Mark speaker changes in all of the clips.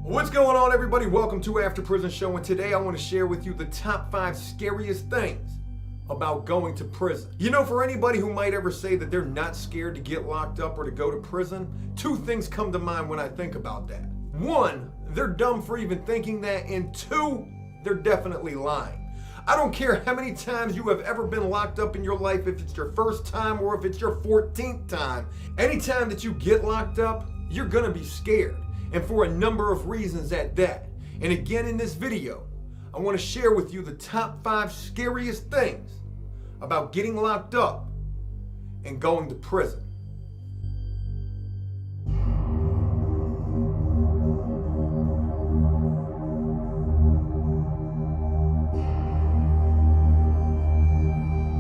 Speaker 1: What's going on, everybody? Welcome to After Prison Show, and today I want to share with you the top 5 scariest things about going to prison. You know, for anybody who might ever say that they're not scared to get locked up or to go to prison, 2 things come to mind when I think about that. 1, they're dumb for even thinking that, and 2, they're definitely lying. I don't care how many times you have ever been locked up in your life, if it's your first time or if it's your 14th time. Anytime that you get locked up, you're gonna be scared. And for a number of reasons at that. And again, in this video, I want to share with you the top 5 scariest things about getting locked up and going to prison.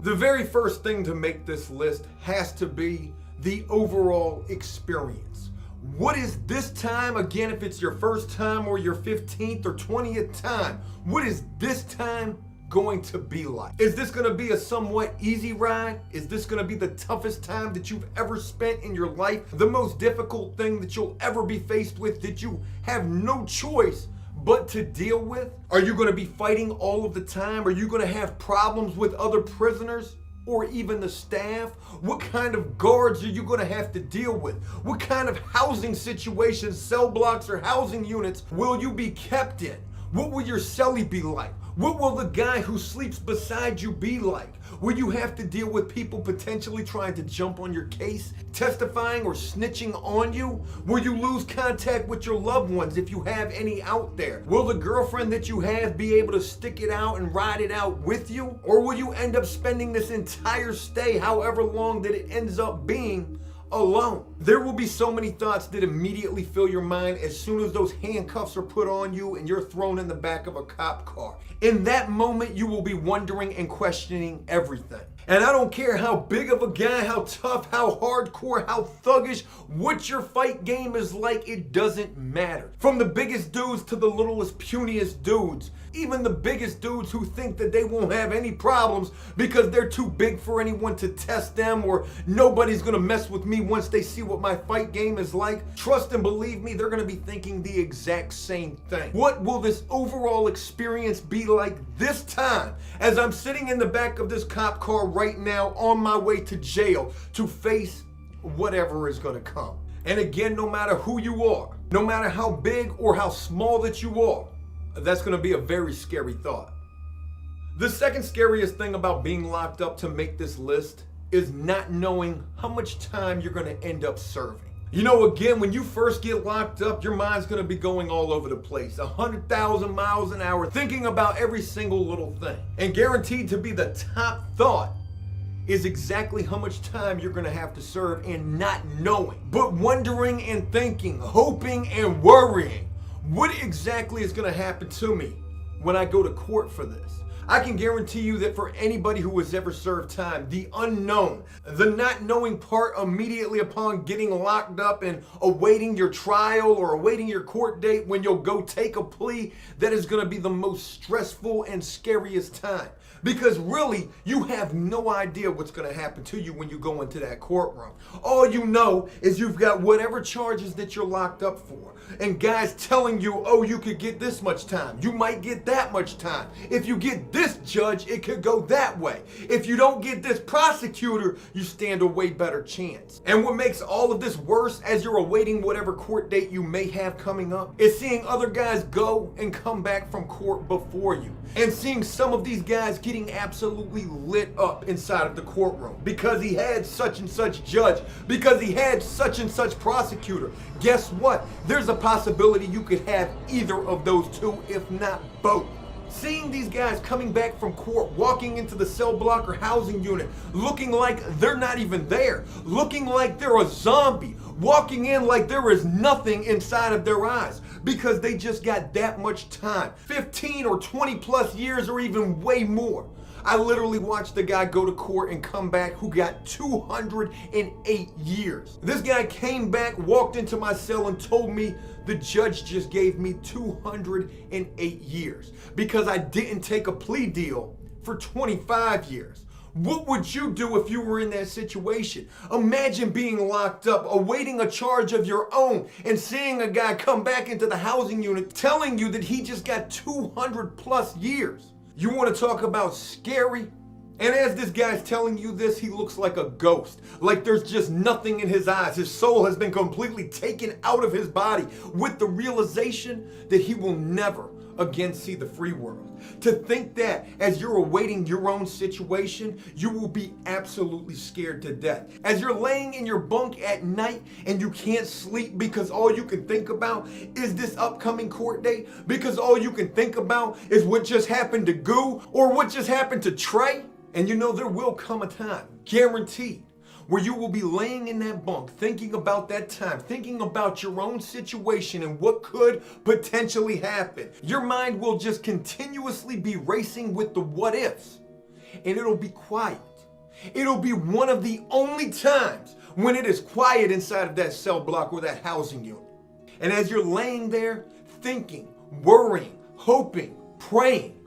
Speaker 1: The very first thing to make this list has to be the overall experience. What is this time, again, if it's your first time or your 15th or 20th time, what is this time going to be like? Is this going to be a somewhat easy ride? Is this going to be the toughest time that you've ever spent in your life? The most difficult thing that you'll ever be faced with that you have no choice but to deal with? Are you going to be fighting all of the time? Are you going to have problems with other prisoners? Or even the staff? What kind of guards are you going to have to deal with? What kind of housing situations, cell blocks, or housing units will you be kept in? What will your cellie be like? What will the guy who sleeps beside you be like? Will you have to deal with people potentially trying to jump on your case, testifying or snitching on you? Will you lose contact with your loved ones if you have any out there? Will the girlfriend that you have be able to stick it out and ride it out with you? Or will you end up spending this entire stay, however long that it ends up being, alone? There will be so many thoughts that immediately fill your mind as soon as those handcuffs are put on you and you're thrown in the back of a cop car. In that moment, you will be wondering and questioning everything. And I don't care how big of a guy, how tough, how hardcore, how thuggish, what your fight game is like, it doesn't matter. From the biggest dudes to the littlest, puniest dudes, even the biggest dudes who think that they won't have any problems because they're too big for anyone to test them, or nobody's gonna mess with me once they see what my fight game is like. Trust and believe me, they're gonna be thinking the exact same thing. What will this overall experience be like this time as I'm sitting in the back of this cop car right now on my way to jail to face whatever is gonna come? And again, no matter who you are, no matter how big or how small that you are, that's going to be a very scary thought. The second scariest thing about being locked up to make this list is not knowing how much time you're going to end up serving. You know, again, when you first get locked up, your mind's going to be going all over the place, 100,000 miles an hour, thinking about every single little thing. And guaranteed to be the top thought is exactly how much time you're going to have to serve, and not knowing, but wondering and thinking, hoping and worrying. What exactly is going to happen to me when I go to court for this? I can guarantee you that for anybody who has ever served time, the unknown, the not knowing part immediately upon getting locked up and awaiting your trial or awaiting your court date when you'll go take a plea, that is going to be the most stressful and scariest time. Because really, you have no idea what's going to happen to you when you go into that courtroom. All you know is you've got whatever charges that you're locked up for. And guys telling you, oh, you could get this much time. You might get that much time. If you get this judge, it could go that way. If you don't get this prosecutor, you stand a way better chance. And what makes all of this worse as you're awaiting whatever court date you may have coming up is seeing other guys go and come back from court before you. And seeing some of these guys getting absolutely lit up inside of the courtroom because he had such and such judge, because he had such and such prosecutor. Guess what? There's a possibility you could have either of those two, if not both. Seeing these guys coming back from court, walking into the cell block or housing unit, looking like they're not even there, looking like they're a zombie, walking in like there is nothing inside of their eyes because they just got that much time, 15 or 20 plus years or even way more. I literally watched the guy go to court and come back who got 208 years. This guy came back, walked into my cell and told me the judge just gave me 208 years because I didn't take a plea deal for 25 years. What would you do if you were in that situation? Imagine being locked up, awaiting a charge of your own, and seeing a guy come back into the housing unit telling you that he just got 200 plus years. You want to talk about scary? And as this guy's telling you this, he looks like a ghost. Like there's just nothing in his eyes. His soul has been completely taken out of his body with the realization that he will never again see the free world. To think that as you're awaiting your own situation, you will be absolutely scared to death. As you're laying in your bunk at night and you can't sleep because all you can think about is this upcoming court date, because all you can think about is what just happened to Goo or what just happened to Trey. And you know there will come a time, guaranteed, where you will be laying in that bunk thinking about that time, thinking about your own situation and what could potentially happen. Your mind will just continuously be racing with the what ifs, and it'll be quiet. It'll be one of the only times when it is quiet inside of that cell block or that housing unit. And as you're laying there thinking, worrying, hoping, praying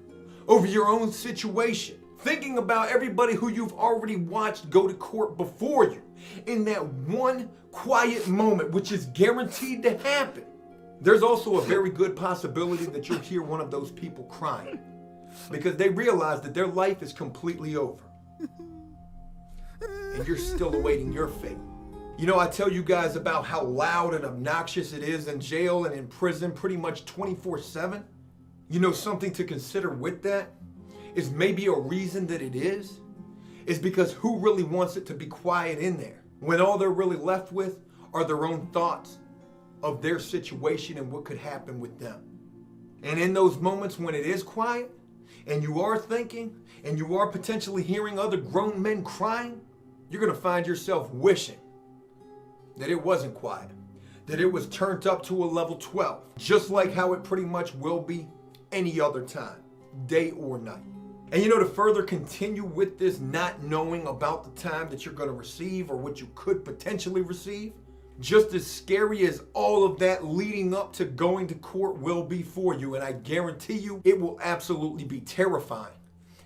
Speaker 1: over your own situation, thinking about everybody who you've already watched go to court before you, in that one quiet moment, which is guaranteed to happen, there's also a very good possibility that you'll hear one of those people crying because they realize that their life is completely over and you're still awaiting your fate. You know, I tell you guys about how loud and obnoxious it is in jail and in prison pretty much 24/7. You know, something to consider with that is maybe a reason that it is because who really wants it to be quiet in there when all they're really left with are their own thoughts of their situation and what could happen with them. And in those moments when it is quiet and you are thinking and you are potentially hearing other grown men crying, you're going to find yourself wishing that it wasn't quiet, that it was turned up to a level 12, just like how it pretty much will be any other time, day or night. And you know, to further continue with this not knowing about the time that you're going to receive or what you could potentially receive, just as scary as all of that leading up to going to court will be for you, and I guarantee you it will absolutely be terrifying,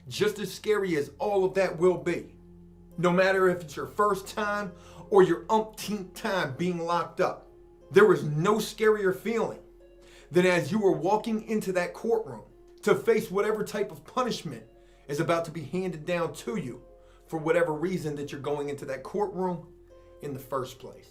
Speaker 1: just as scary as all of that will be, no matter if it's your first time or your umpteenth time being locked up, there is no scarier feeling than as you are walking into that courtroom to face whatever type of punishment is about to be handed down to you for whatever reason that you're going into that courtroom in the first place.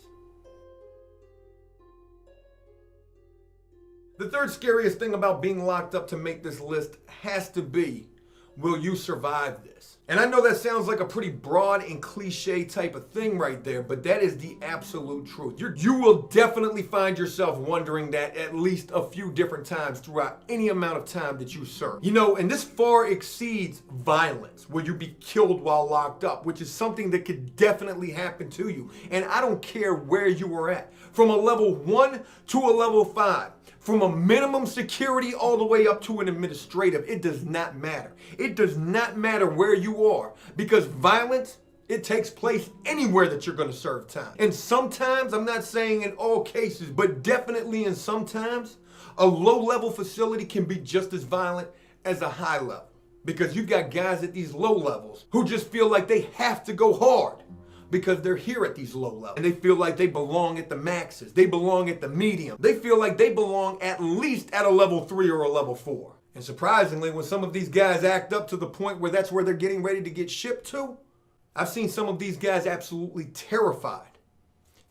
Speaker 1: The third scariest thing about being locked up to make this list has to be, will you survive this? And I know that sounds like a pretty broad and cliche type of thing right there, but that is the absolute truth. You will definitely find yourself wondering that at least a few different times throughout any amount of time that you serve. You know, and this far exceeds violence, where you be killed while locked up, which is something that could definitely happen to you. And I don't care where you are at, from a level 1 to a level 5. From a minimum security all the way up to an administrative, it does not matter. It does not matter where you are, because violence, it takes place anywhere that you're going to serve time. And sometimes, I'm not saying in all cases, but definitely in sometimes, a low-level facility can be just as violent as a high level. Because you've got guys at these low levels who just feel like they have to go hard because they're here at these low levels. And they feel like they belong at the maxes. They belong at the medium. They feel like they belong at least at a level 3 or a level 4. And surprisingly, when some of these guys act up to the point where that's where they're getting ready to get shipped to, I've seen some of these guys absolutely terrified,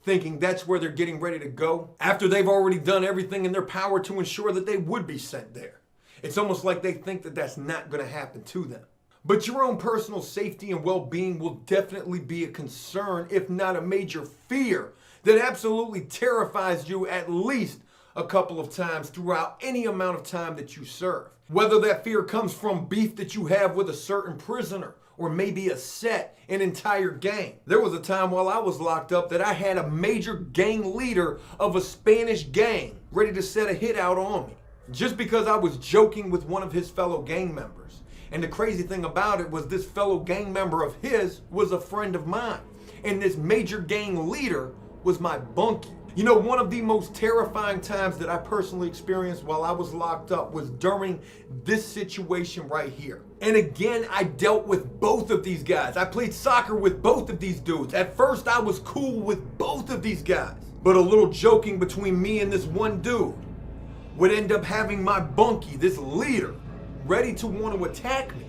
Speaker 1: thinking that's where they're getting ready to go after they've already done everything in their power to ensure that they would be sent there. It's almost like they think that that's not going to happen to them. But your own personal safety and well-being will definitely be a concern, if not a major fear, that absolutely terrifies you at least a couple of times throughout any amount of time that you serve. Whether that fear comes from beef that you have with a certain prisoner, or maybe a set, an entire gang. There was a time while I was locked up that I had a major gang leader of a Spanish gang ready to set a hit out on me, just because I was joking with one of his fellow gang members. And the crazy thing about it was this fellow gang member of his was a friend of mine. And this major gang leader was my bunkie. You know, one of the most terrifying times that I personally experienced while I was locked up was during this situation right here. And again, I dealt with both of these guys. I played soccer with both of these dudes. At first, I was cool with both of these guys. But a little joking between me and this one dude would end up having my bunkie, this leader, ready to want to attack me.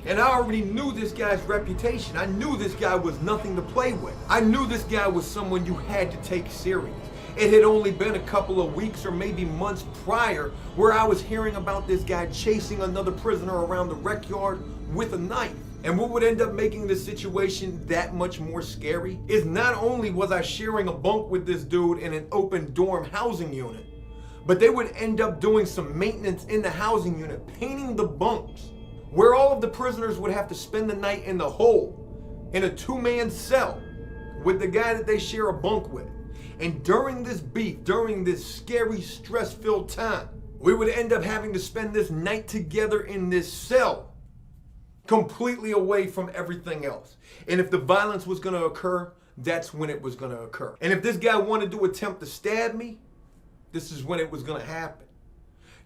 Speaker 1: And I already knew this guy's reputation. I knew this guy was nothing to play with. I knew this guy was someone you had to take serious. It had only been a couple of weeks or maybe months prior where I was hearing about this guy chasing another prisoner around the rec yard with a knife. And what would end up making this situation that much more scary is not only was I sharing a bunk with this dude in an open dorm housing unit, but they would end up doing some maintenance in the housing unit, painting the bunks, where all of the prisoners would have to spend the night in the hole, in a two-man cell, with the guy that they share a bunk with. And during this beef, during this scary, stress-filled time, we would end up having to spend this night together in this cell, completely away from everything else. And if the violence was gonna occur, that's when it was gonna occur. And if this guy wanted to attempt to stab me, this is when it was gonna happen.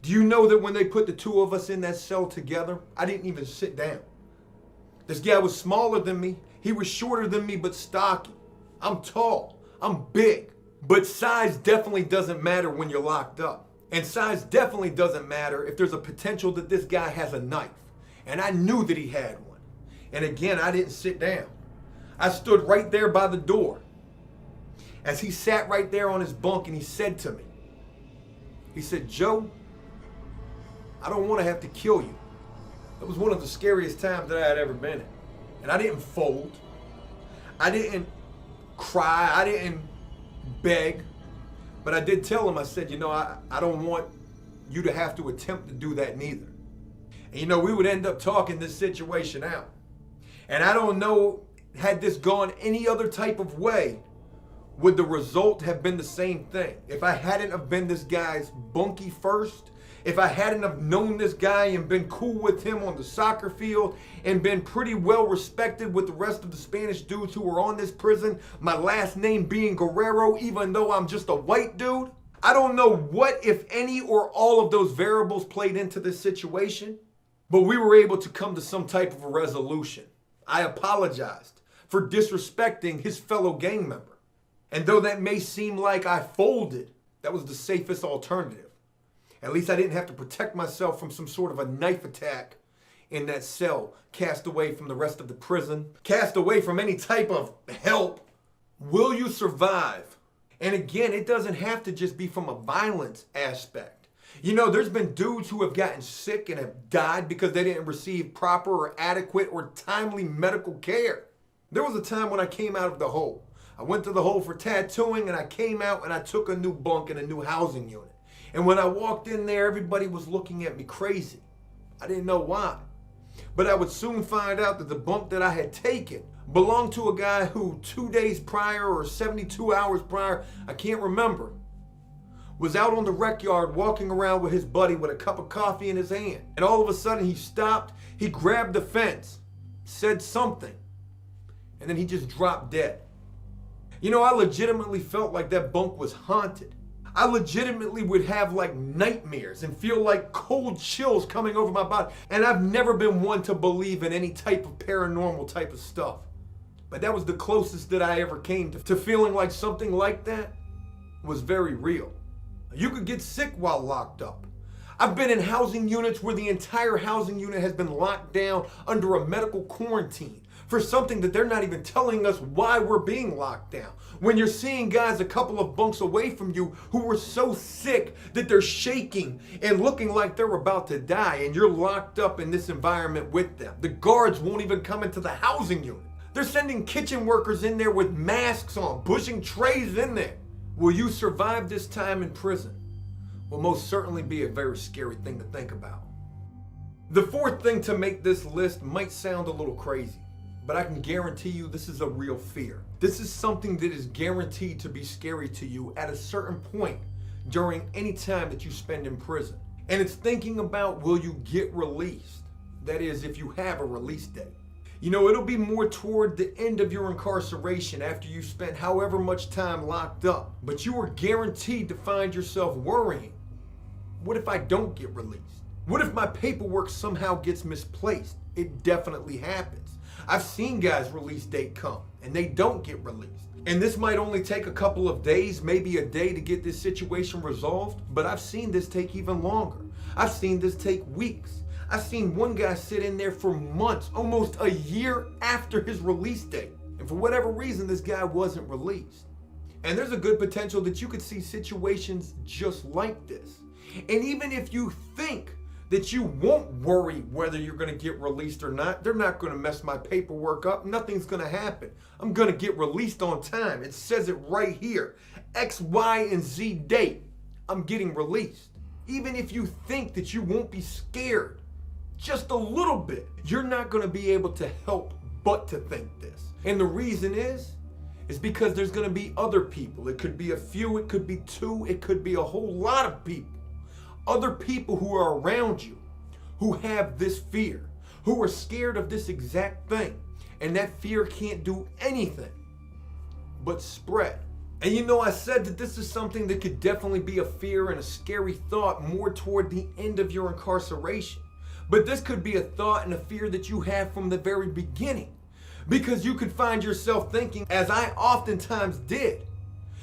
Speaker 1: Do you know that when they put the two of us in that cell together, I didn't even sit down. This guy was smaller than me. He was shorter than me, but stocky. I'm tall, I'm big. But size definitely doesn't matter when you're locked up. And size definitely doesn't matter if there's a potential that this guy has a knife. And I knew that he had one. And again, I didn't sit down. I stood right there by the door as he sat right there on his bunk, and he said to me, he said, "Joe, I don't want to have to kill you." It was one of the scariest times that I had ever been in. And I didn't fold. I didn't cry. I didn't beg. But I did tell him, I said, you know, I don't want you to have to attempt to do that neither. And you know, we would end up talking this situation out. And I don't know, had this gone any other type of way, would the result have been the same thing? If I hadn't have been this guy's bunkie first, if I hadn't have known this guy and been cool with him on the soccer field and been pretty well respected with the rest of the Spanish dudes who were on this prison, my last name being Guerrero, even though I'm just a white dude, I don't know what, if any, or all of those variables played into this situation, but we were able to come to some type of a resolution. I apologized for disrespecting his fellow gang member. And though that may seem like I folded, that was the safest alternative. At least I didn't have to protect myself from some sort of a knife attack in that cell, cast away from the rest of the prison, cast away from any type of help. Will you survive? And again, it doesn't have to just be from a violence aspect. You know, there's been dudes who have gotten sick and have died because they didn't receive proper or adequate or timely medical care. There was a time when I came out of the hole. I went to the hole for tattooing, and I came out and I took a new bunk in a new housing unit. And when I walked in there, everybody was looking at me crazy. I didn't know why. But I would soon find out that the bunk that I had taken belonged to a guy who 2 days prior or 72 hours prior, I can't remember, was out on the rec yard walking around with his buddy with a cup of coffee in his hand. And all of a sudden he stopped, he grabbed the fence, said something, and then he just dropped dead. You know, I legitimately felt like that bunk was haunted. I legitimately would have like nightmares and feel like cold chills coming over my body. And I've never been one to believe in any type of paranormal type of stuff. But that was the closest that I ever came to feeling like something like that was very real. You could get sick while locked up. I've been in housing units where the entire housing unit has been locked down under a medical quarantine for something that they're not even telling us why we're being locked down. When you're seeing guys a couple of bunks away from you who were so sick that they're shaking and looking like they're about to die, and you're locked up in this environment with them. The guards won't even come into the housing unit. They're sending kitchen workers in there with masks on, pushing trays in there. Will you survive this time in prison? Will most certainly be a very scary thing to think about. The fourth thing to make this list might sound a little crazy, but I can guarantee you this is a real fear. This is something that is guaranteed to be scary to you at a certain point during any time that you spend in prison. And it's thinking about, will you get released? That is, if you have a release date. You know, it'll be more toward the end of your incarceration after you spent however much time locked up. But you are guaranteed to find yourself worrying, what if I don't get released? What if my paperwork somehow gets misplaced? It definitely happens. I've seen guys' release date come and they don't get released. And this might only take a couple of days, maybe a day to get this situation resolved, but I've seen this take even longer. I've seen this take weeks. I've seen one guy sit in there for months, almost a year after his release date. And for whatever reason, this guy wasn't released. And there's a good potential that you could see situations just like this. And even if you think that you won't worry whether you're going to get released or not, they're not going to mess my paperwork up. Nothing's going to happen. I'm going to get released on time. It says it right here. X, Y, and Z date. I'm getting released. Even if you think that you won't be scared just a little bit, you're not going to be able to help but to think this. And the reason is because there's going to be other people. It could be a few, it could be two, it could be a whole lot of people. Other people who are around you, who have this fear, who are scared of this exact thing. And that fear can't do anything but spread. And you know, I said that this is something that could definitely be a fear and a scary thought more toward the end of your incarceration. But this could be a thought and a fear that you have from the very beginning. Because you could find yourself thinking, as I oftentimes did,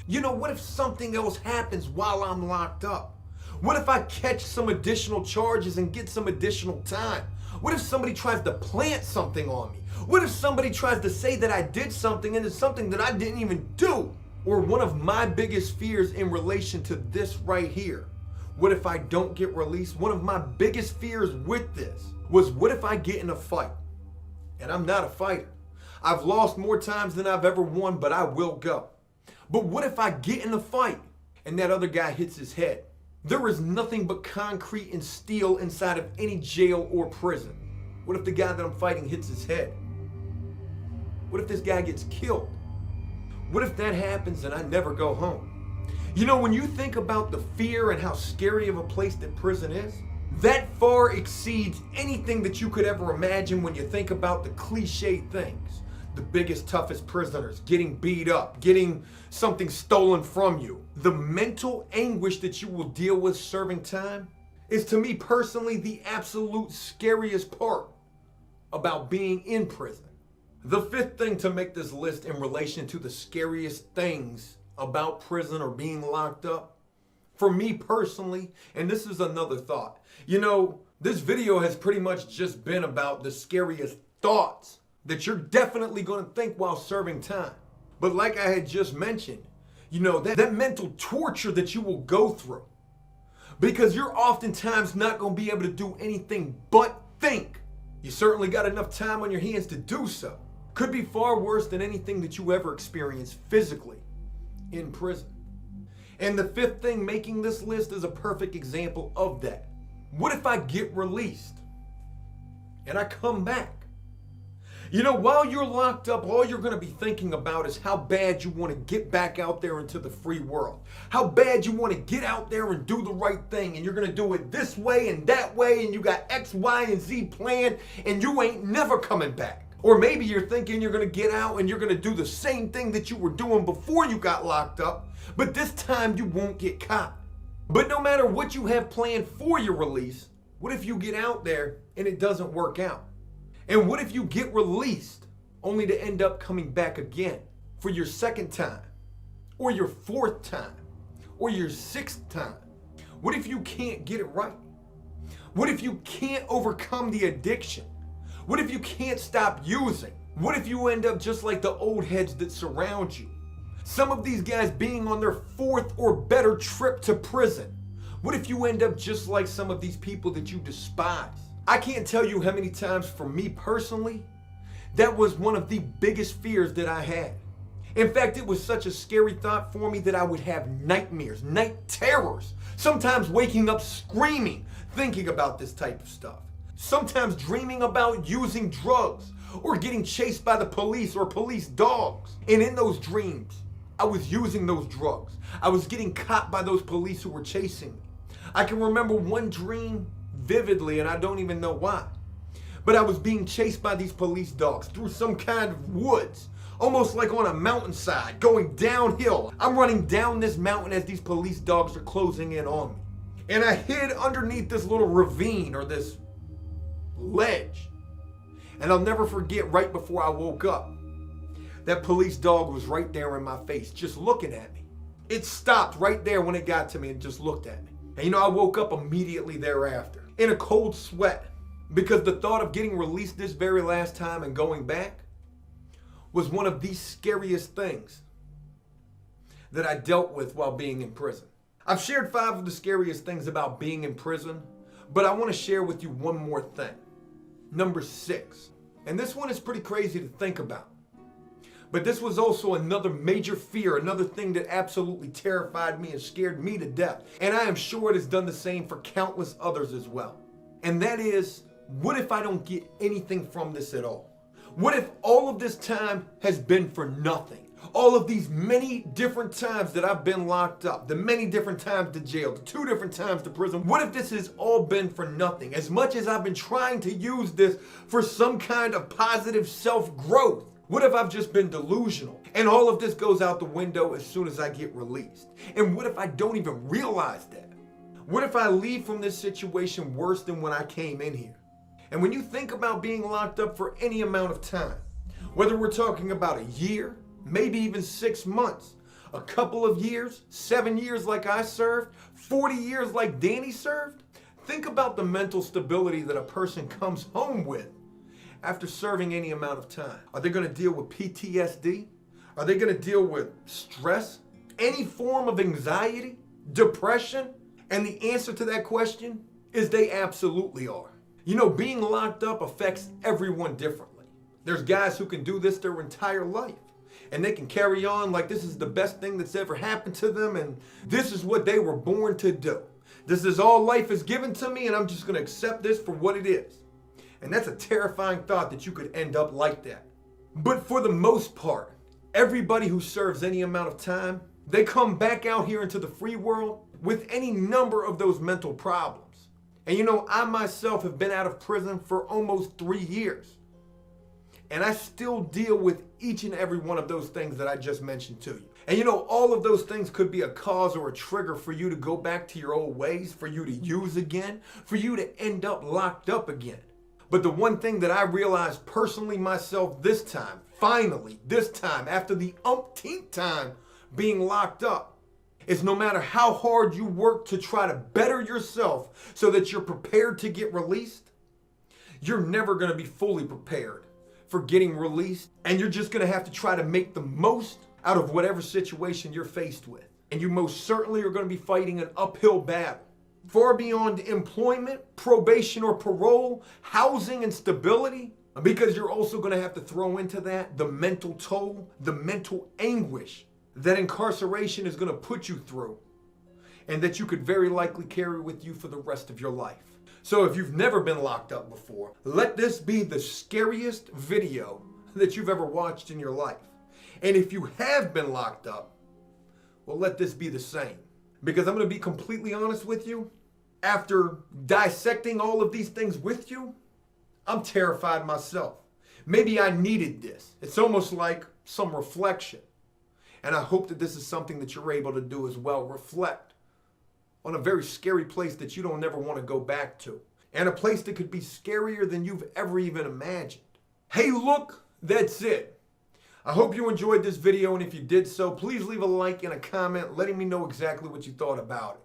Speaker 1: you know, what if something else happens while I'm locked up? What if I catch some additional charges and get some additional time? What if somebody tries to plant something on me? What if somebody tries to say that I did something and it's something that I didn't even do? Or one of my biggest fears in relation to this right here. What if I don't get released? One of my biggest fears with this was, what if I get in a fight? And I'm not a fighter. I've lost more times than I've ever won, but I will go. But what if I get in a fight and that other guy hits his head? There is nothing but concrete and steel inside of any jail or prison. What if the guy that I'm fighting hits his head? What if this guy gets killed? What if that happens and I never go home? You know, when you think about the fear and how scary of a place that prison is, that far exceeds anything that you could ever imagine when you think about the cliched things. The biggest, toughest prisoners, getting beat up, getting something stolen from you. The mental anguish that you will deal with serving time is, to me personally, the absolute scariest part about being in prison. The fifth thing to make this list in relation to the scariest things about prison or being locked up, for me personally, and this is another thought, you know, this video has pretty much just been about the scariest thoughts that you're definitely going to think while serving time. But like I had just mentioned, you know, that mental torture that you will go through, because you're oftentimes not going to be able to do anything but think. You certainly got enough time on your hands to do so. Could be far worse than anything that you ever experienced physically in prison. And the fifth thing making this list is a perfect example of that. What if I get released and I come back? You know, while you're locked up, all you're going to be thinking about is how bad you want to get back out there into the free world. How bad you want to get out there and do the right thing. And you're going to do it this way and that way. And you got X, Y, and Z planned. And you ain't never coming back. Or maybe you're thinking you're going to get out and you're going to do the same thing that you were doing before you got locked up. But this time you won't get caught. But no matter what you have planned for your release, what if you get out there and it doesn't work out? And what if you get released only to end up coming back again for your second time, or your fourth time, or your sixth time? What if you can't get it right? What if you can't overcome the addiction? What if you can't stop using? What if you end up just like the old heads that surround you? Some of these guys being on their fourth or better trip to prison. What if you end up just like some of these people that you despise? I can't tell you how many times, for me personally, that was one of the biggest fears that I had. In fact, it was such a scary thought for me that I would have nightmares, night terrors, sometimes waking up screaming, thinking about this type of stuff. Sometimes dreaming about using drugs or getting chased by the police or police dogs. And in those dreams, I was using those drugs. I was getting caught by those police who were chasing me. I can remember one dream vividly, and I don't even know why. But I was being chased by these police dogs through some kind of woods, almost like on a mountainside, going downhill. I'm running down this mountain as these police dogs are closing in on me. And I hid underneath this little ravine or this ledge. And I'll never forget, right before I woke up, that police dog was right there in my face, just looking at me. It stopped right there when it got to me and just looked at me. And you know, I woke up immediately thereafter in a cold sweat, because the thought of getting released this very last time and going back was one of the scariest things that I dealt with while being in prison. I've shared 5 of the scariest things about being in prison, but I want to share with you one more thing. Number 6. And this one is pretty crazy to think about. But this was also another major fear, another thing that absolutely terrified me and scared me to death. And I am sure it has done the same for countless others as well. And that is, what if I don't get anything from this at all? What if all of this time has been for nothing? All of these many different times that I've been locked up, the many different times to jail, the 2 different times to prison, what if this has all been for nothing? As much as I've been trying to use this for some kind of positive self-growth, what if I've just been delusional and all of this goes out the window as soon as I get released? And what if I don't even realize that? What if I leave from this situation worse than when I came in here? And when you think about being locked up for any amount of time, whether we're talking about a year, maybe even 6 months, a couple of years, 7 years like I served, 40 years like Danny served, think about the mental stability that a person comes home with after serving any amount of time. Are they going to deal with PTSD? Are they going to deal with stress? Any form of anxiety? Depression? And the answer to that question is they absolutely are. You know, being locked up affects everyone differently. There's guys who can do this their entire life, and they can carry on like this is the best thing that's ever happened to them, and this is what they were born to do. This is all life is given to me, and I'm just going to accept this for what it is. And that's a terrifying thought, that you could end up like that. But for the most part, everybody who serves any amount of time, they come back out here into the free world with any number of those mental problems. And you know, I myself have been out of prison for almost 3 years. And I still deal with each and every one of those things that I just mentioned to you. And you know, all of those things could be a cause or a trigger for you to go back to your old ways, for you to use again, for you to end up locked up again. But the one thing that I realized personally myself this time, finally, this time, after the umpteenth time being locked up, is no matter how hard you work to try to better yourself so that you're prepared to get released, you're never going to be fully prepared for getting released. And you're just going to have to try to make the most out of whatever situation you're faced with. And you most certainly are going to be fighting an uphill battle. Far beyond employment, probation or parole, housing and stability, because you're also going to have to throw into that the mental toll, the mental anguish that incarceration is going to put you through, and that you could very likely carry with you for the rest of your life. So if you've never been locked up before, let this be the scariest video that you've ever watched in your life. And if you have been locked up, well, let this be the same. Because I'm going to be completely honest with you, after dissecting all of these things with you, I'm terrified myself. Maybe I needed this. It's almost like some reflection. And I hope that this is something that you're able to do as well. Reflect on a very scary place that you don't ever want to go back to. And a place that could be scarier than you've ever even imagined. Hey, look, that's it. I hope you enjoyed this video, and if you did so, please leave a like and a comment letting me know exactly what you thought about it.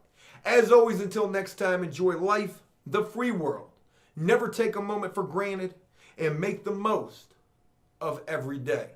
Speaker 1: As always, until next time, enjoy life, the free world. Never take a moment for granted, and make the most of every day.